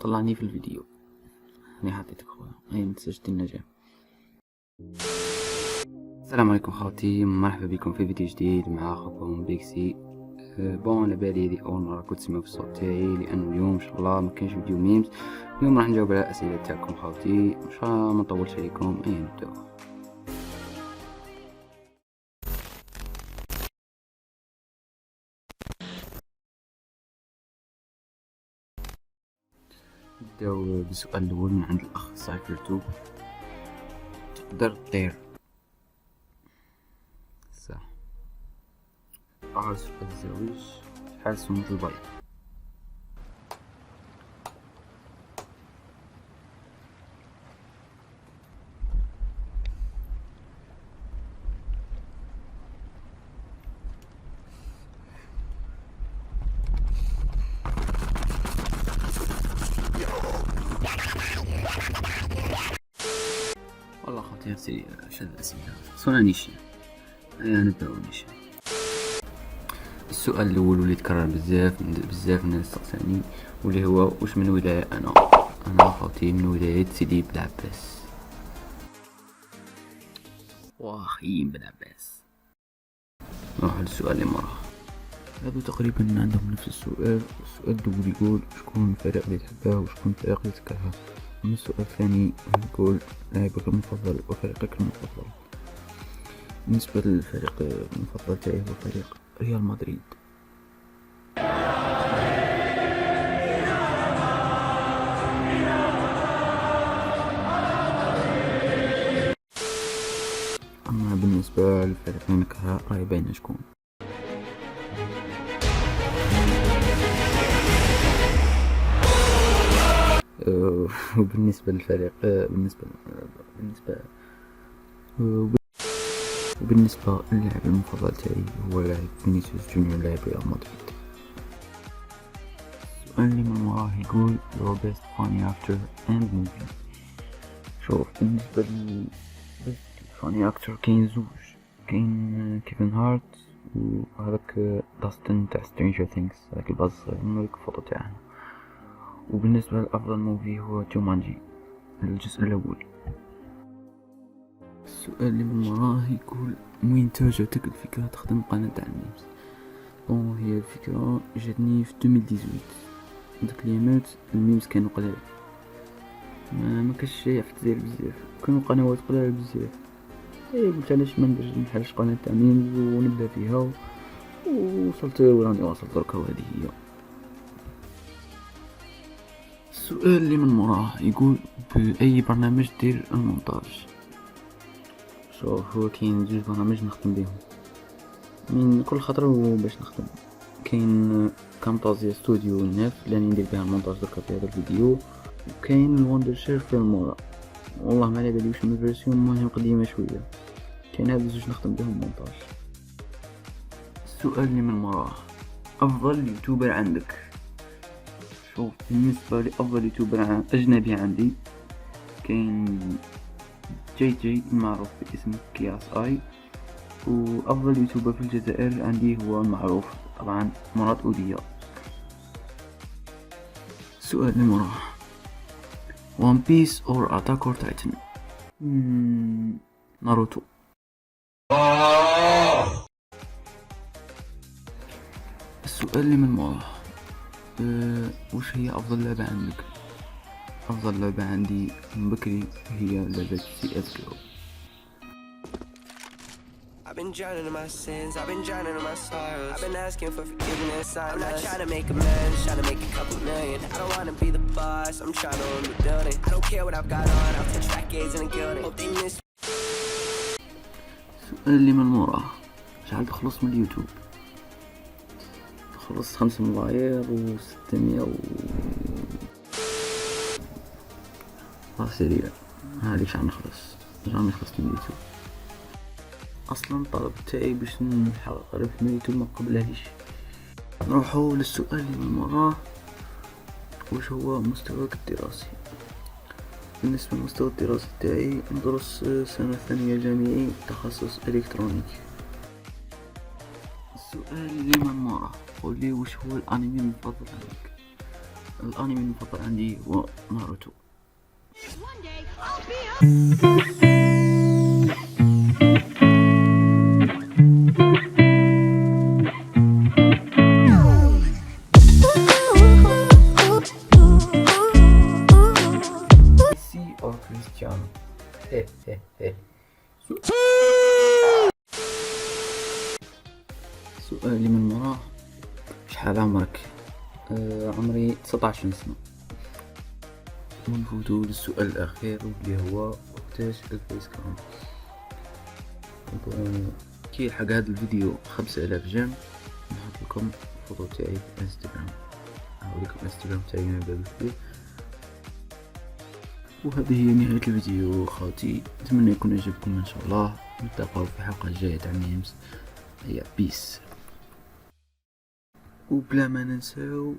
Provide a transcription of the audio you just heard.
طلعني في الفيديو. أنا حطيتك خويا، هاي متنساش دير النجاح. السلام عليكم خوتي، مرحبا بكم في فيديو جديد مع اخوكم بيكسي. بون على بالي هذه اول مره كنت تسمعوا في الصوت تاعي، لانه اليوم ان شاء الله ما كاينش فيديو ميمز. اليوم راح نجاوب على الاسئله تاعكم خوتي، مش ما نطولش عليكم. نبداو. نبداو بالسؤال الاول من عند الاخ سايفر 2. تقدر تطير؟ صح. سؤال الزواج، شحال سمك البيض؟ والله خوتي هرسي شد الأسئلة صنع نيشي. نبداو نيشي. السؤال الأول واللي تكرر بزاف الناس تسقساني، واللي هو واش من ولاية أنا خوتي من ولاية سيدي بلعباس. واخيين بلعباس. نروح للسؤال اللي مراه. هادو تقريبا عندهم نفس السؤال. السؤال الأول يقول شكون الفريق اللي تحبه وشكون الفريق اللي تكرهه. أما السؤال الثاني يقول لاعبك المفضل وفريقك المفضل. بالنسبة للفريق المفضل تاعي هو فريق ريال مدريد. أما بالنسبة للفريق اللي نكرهه راهي باينة شكون. وبالنسبة للفريق وبالنسبة للاعب المفضل تاعي هو لاعب فينيسيوس جونيور لاعب ريال مدريد. السؤال اللي من وراه يقول your best funny actor and movie. شوف بالنسبة لي funny actor كاين زوج، كاين كيفن هارت وهذاك داستن تاع سترينجر ثينكس، هذاك الباز الصغير نوريك الفوتو تاعنا. وبالنسبة لأفضل موفي هو جومانجي الجزء الأول. السؤال اللي من وراه يقول وين جاتك الفكرة تخدم قناة تاع الميمز؟ هي الفكرة جاتني في 2018. داك اليامات الميمز كانوا قلال، ما كاش شي في الجزائر بزاف، كانوا قنوات قلال بزاف. قلت علاش ما نديرش نحرش قناة تاع ميمز ونبدا فيها، ووصلت وراني واصل دركا، وهذه هي. السؤال اللي من مراه يقول بأي برنامج دير المونتاج؟ شوف هو كاين زوج برامج نخدم بيهم من كل خطرة باش نخدم. كاين كامتازيا ستوديو 9 اللي ندير بها المونتاج دركا في هذا الفيديو، وكاين الوندر شير في المورا، والله ما على بالي واش من فيرسيون، مهم قديمة شوية. كاين هاد زوج نخدم بهم مونتاج. السؤال اللي من مراه افضل يوتيوبر عندك؟ شوف بالنسبة لأفضل يوتيوبر أجنبي عندي كاين جي المعروف باسم كياس اي، وأفضل يوتيوبر في الجزائر عندي هو المعروف طبعا مراد أودية. السؤال اللي مراه وان بيس اور اتاك اور تايتن؟ ناروتو. السؤال اللي من مراه وش هي أفضل لعبة عندك؟ أفضل لعبة عندي من بكري هي لعبة CSGO. I've been drowning in my sins, I've been drowning in my sorrows, I've been asking for forgiveness, I'm not trying to make amends, trying to make a couple million. I don't wanna be the boss, I'm trying to own the building. I don't care what I've got on, I'll take decades in a gilding. Hope they miss. السؤال اللي من وراه شحال تخلص من اليوتيوب؟ خلصت 5 ملاير و600 راسي هادي شحال نخلص من اليوتيوب. اصلا الطلب تاعي باش نحقق ربح من اليوتيوب ما قبلهش. نروحو للسؤال اللي من وراه واش هو مستواك الدراسي؟ بالنسبه للمستوى الدراسي تاعي ندرس سنه ثانيه جامعي تخصص الكترونيك. السؤال اللي من وراه قولي واش هو الانمي المفضل عندك؟ الانمي المفضل عندي هو ناروتو. ميسي او كريستيانو؟ سؤالي من مراه، شحال عمرك؟ عمري 19 سنة. ونفوتو للسؤال الأخير واللي هو وقتاش الفيس كام. كي يلحق هذا الفيديو 5000 جيم نحط لكم الفوتو تاعي في انستغرام، نوريكم الانستغرام تاعي من باب الكبير. وهذه هي نهاية الفيديو خوتي، نتمنى يكون عجبكم ان شاء الله. نلتقاو في حلقة جاية تاع ميمز. هيا بيس. وبلا ما ننساو